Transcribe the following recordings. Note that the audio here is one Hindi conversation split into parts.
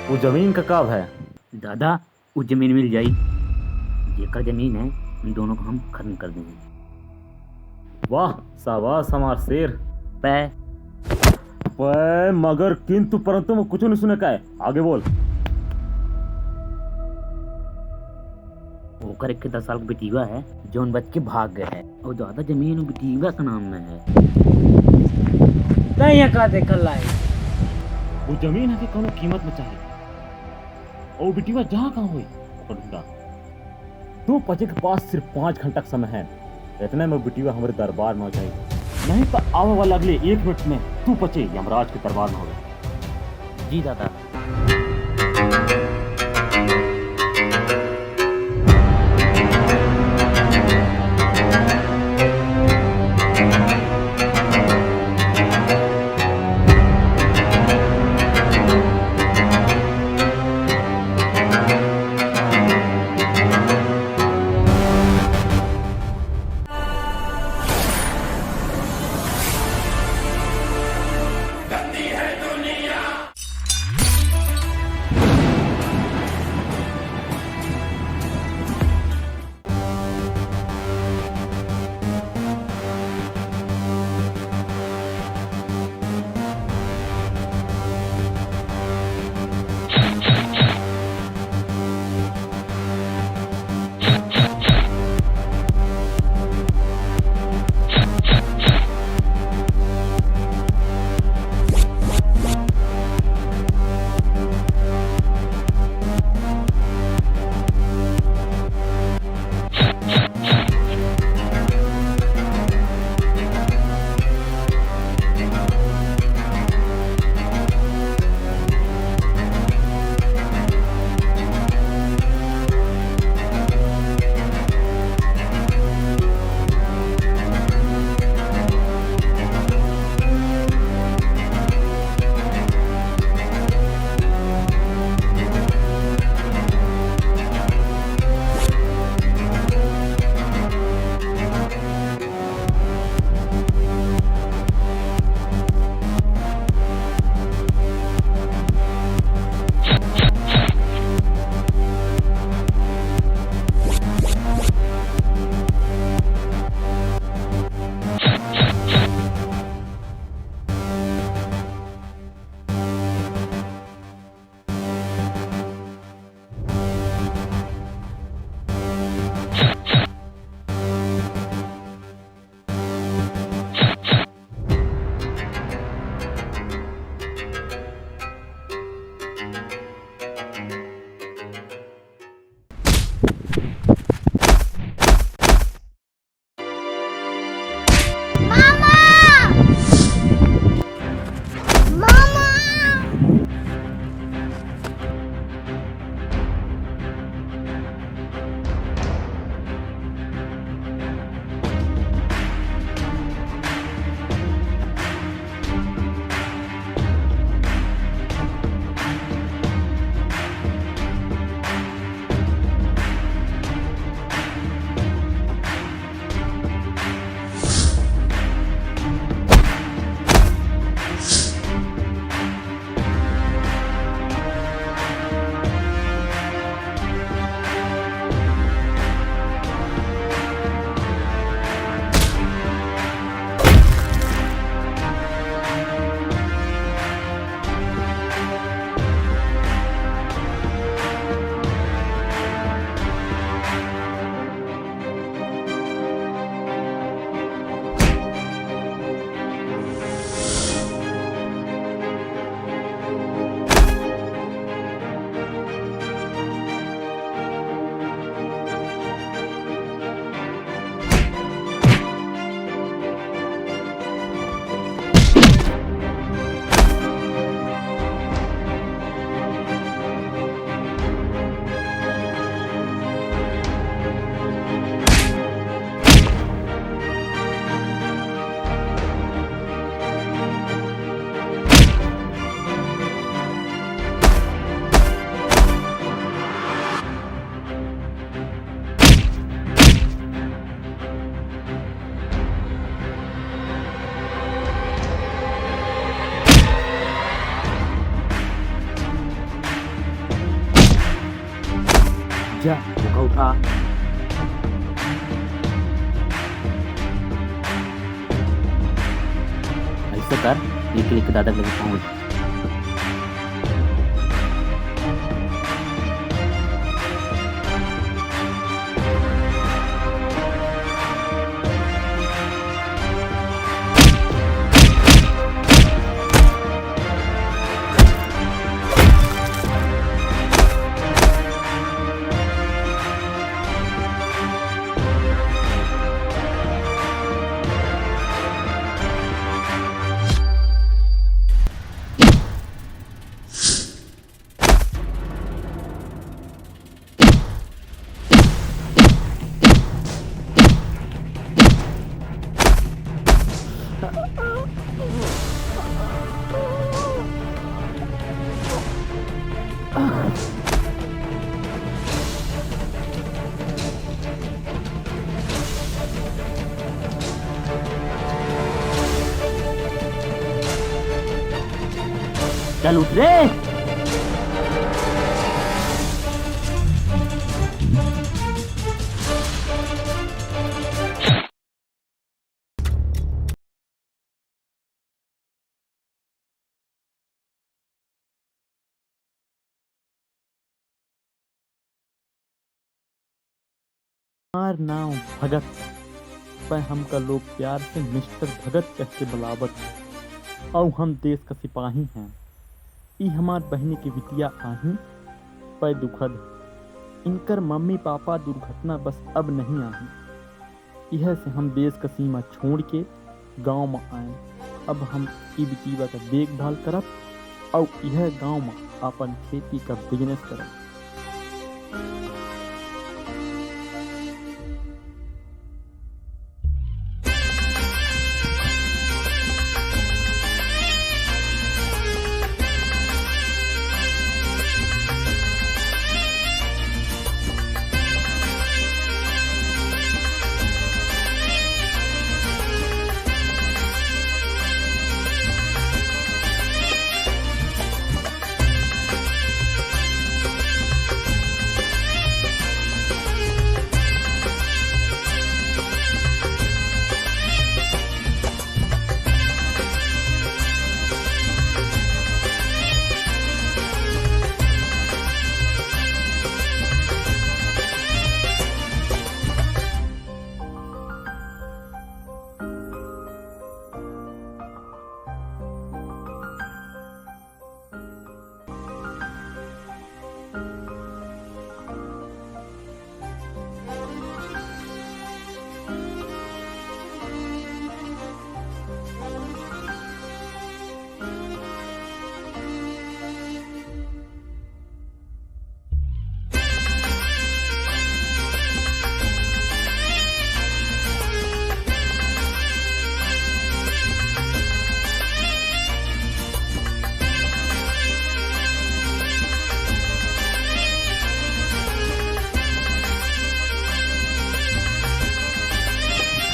वो जमीन का कब है? दादा वो जमीन मिल जाई, जेकर जमीन है उन दोनों को हम खत्म कर देंगे। वाह, शाबाश हमार शेर। पै मगर किंतु परंतु में कुछ नहीं सुने का है, आगे बोल। ओकर 10 साल का बेटीवा है जौन बच के भाग गए है, और ज्यादा जमीन बेटीवा का नाम में है। नहीं का देखल लाए वो जमीन है कि कोनो कीमत में चाहिए, और बिटिया जहाँ कहाँ हुई ओकर ढूंढा। तू पचे के पास सिर्फ 5 घंटा का समय है, इतने में बिटिया हमारे दरबार में हो जाएगी। नहीं तो आने वाला अगले 1 मिनट में तू पचे यमराज के दरबार में होगा। जी दादा। जा धोखा उठा। ऐसा कर, एक दादा के लगे पहुंच। चल उठ रे। हमार नाम भगत पर हमका लोग प्यार से मिस्टर भगत कह के बुलावत। और हम देश का सिपाही हैं। ई हमार बहनी की बिटिया आही पर दुखद। इनकर मम्मी पापा दुर्घटना बस अब नहीं आही। यह से हम देश का सीमा छोड़ के गांव में आए। अब हम ई बिटिया का देखभाल करब और यह गांव में अपन खेती का बिजनेस करब।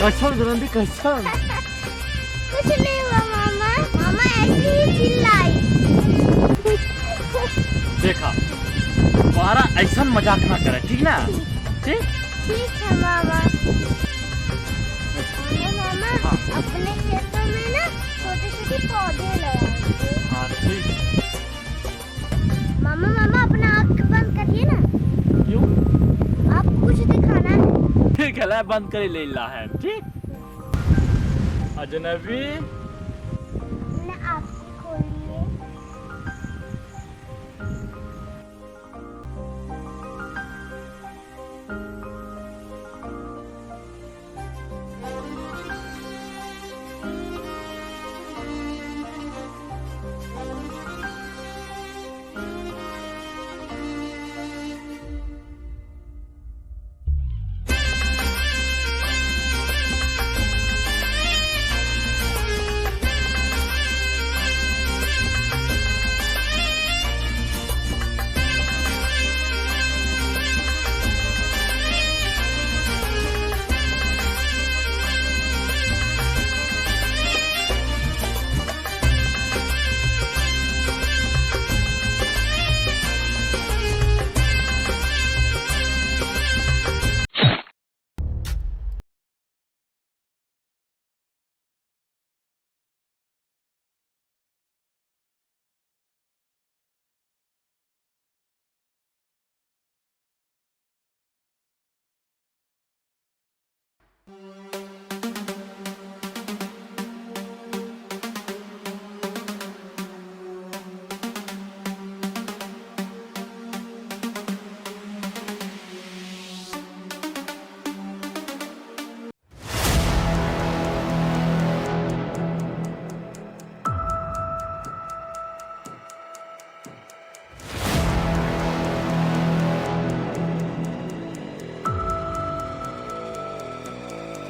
कैसन गरंदी कैसन? कुछ नहीं हुआ मामा। मामा ऐसे ही चिल्लाई। देखा तुम्हारा ऐसा मजाक ना करे, ठीक ना? ठीक ठीक है मामा। मामा हाँ। अपने खेतों में ना छोटे छोटे पौधे लगाएंगे। हाँ ठीक। मामा मामा अपना आँख बंद करिए ना। क्यों? आप कुछ दिखाना है। ठीक है, ले बंद कर ले ला है। ठीक अजनबी ना आप खोलिए।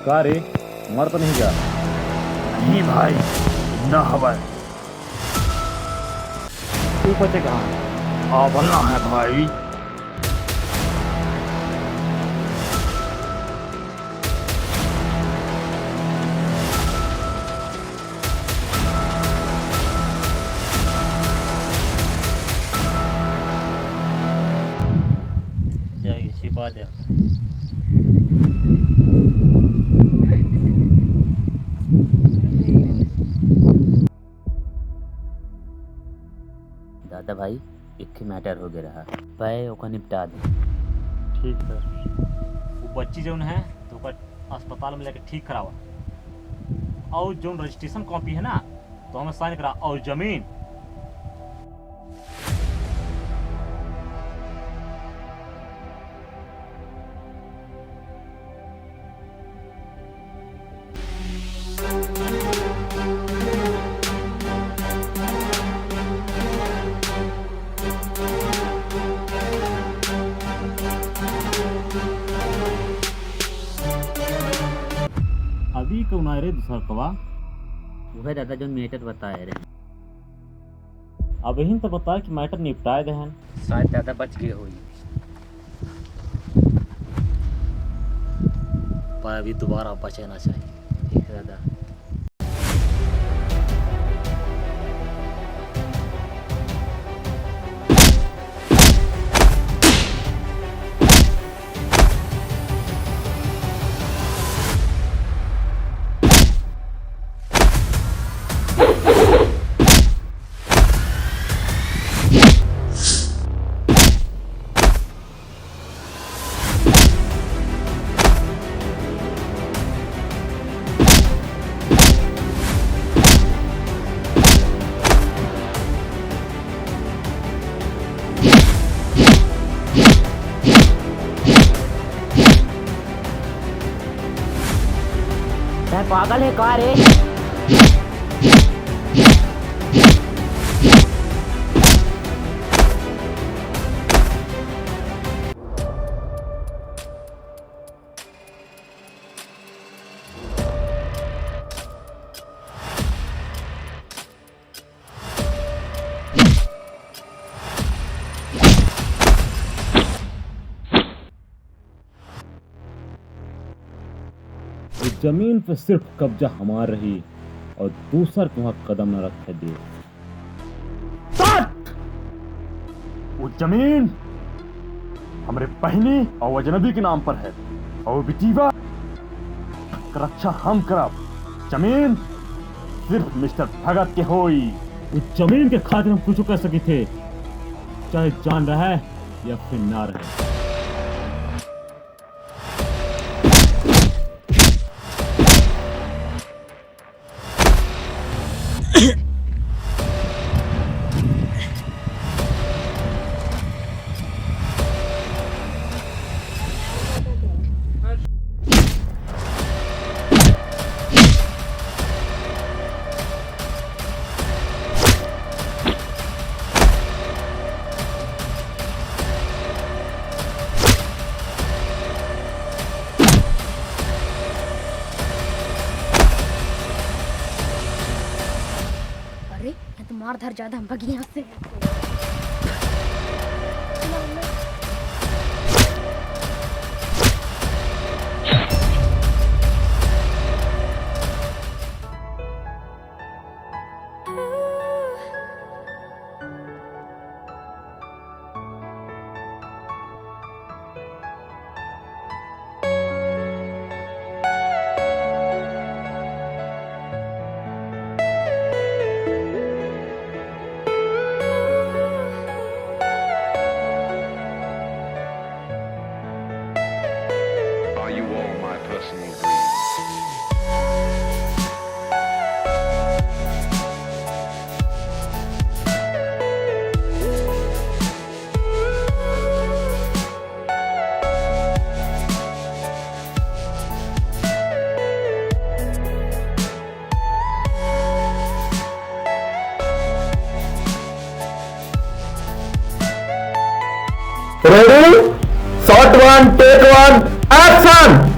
का रे मर तो नहीं गया? नहीं भाई, न खबर। तू बचे कहाँ? हाँ बनना है भाई। छिपा दे। दादा भाई, एक मैटर हो गया रहा, भाई ओका निपटा दे। ठीक है। वो बच्ची जौन है तो ओकर अस्पताल में लेके ठीक करावा, और जौन रजिस्ट्रेशन कॉपी है ना तो हमें साइन करा, और जमीन अभी कौन आए रे दूसरा कवा? वो है दादा जो मैटर बताए रहे। अब यही तो बता कि मैटर निपटाए दे हैं। शायद दादा बच गए हुई, पर अभी दोबारा बचना चाहिए। ठीक है दादा। पागल है का रे? जमीन पे सिर्फ कब्जा हमार रही और दूसर को वहां कदम न रखे दे। वो जमीन हमारे बहनी और अजनबी के नाम पर है, और बिटीवा का रक्षा हम करब। जमीन सिर्फ मिस्टर भगत के होई। उस जमीन के खातिर हम कुछ कर सकी थे, चाहे जान रहे या फिर ना रहे। मार धर ज्यादा हम भागी यहाँ से। Ready, shot one, take one, action.